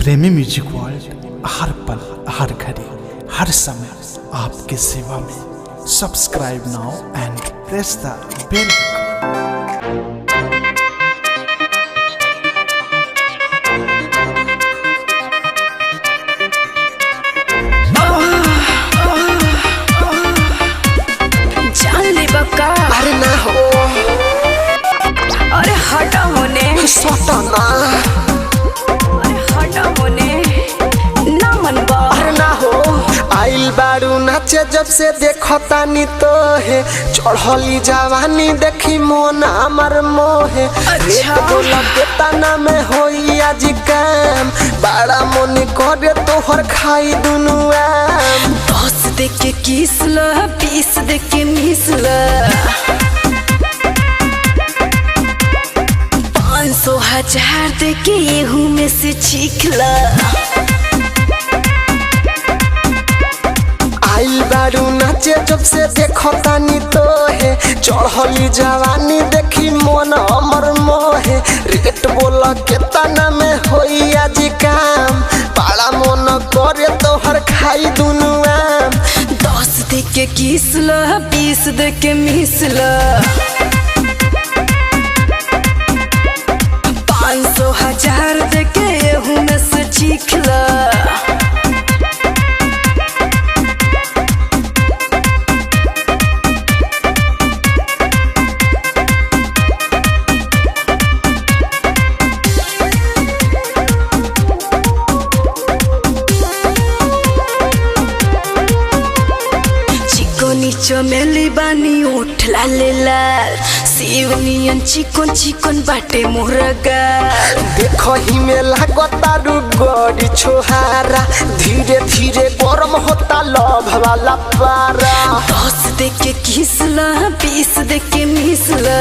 प्रेमी music world हर पल हर घड़ी हर समय आपके सेवा में। सब्सक्राइब नाउ एंड प्रेस द बेल। अरे ना हो, अरे हटा होने सतना, अरे हटा होने ना मनबा। अरे ना हो, आइल बारू नाचे जब से देखो तानी तो है चढ़ली जवानी देखी मोन हमार मोहे। अच्छा बोला बेताना में होई आज काम बड़ा मन करे तोहर खाई दुनु आम। 10 दे के किसला 20 दे के मिसला 500 1000 दे के एहू में से छिखला। आइल बारू नाचे जब से देखो तानी तो है चढ़ली जवानी देखी मन हमर मोहे। रेट बोला केतना में होई आज काम बड़ा मन करे तोहर खाई दुनु आम। 10 दे के किसला 20 दे के मिसला 500 1000 दे के एहू में से छिखला। चमेली बानी उठ लालेला शिवनियन चिकन चिकन बाटे मुरगा। देखो ही में लागतारू गड़ी छोहारा धीरे धीरे गरम होता लव वाला पारा। 10 दे के किसला 20 दे के मिसला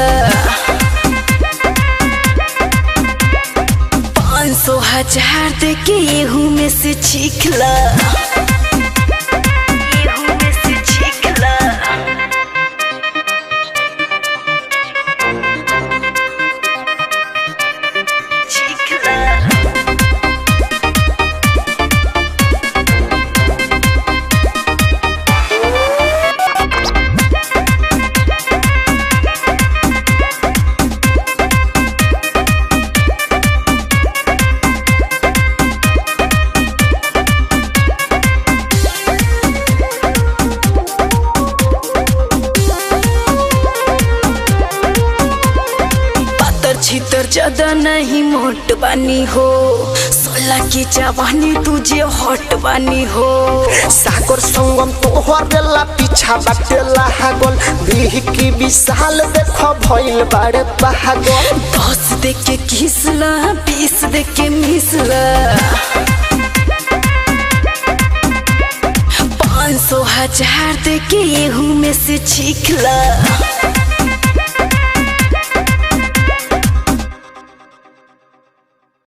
500 1000 दे के एहू में से छिखला। छितर ज्यादा नहीं मोट बानी हो 16 की जवानी तुझे हॉट बानी हो। सागर संगम तोहर बेला पीछा बाटेला हागल बिह की विशाल देखो भइल बाड़े पागल। 10 दे के किसला 20 दे के मिसला 500 1000 दे के एहू में से छिखला।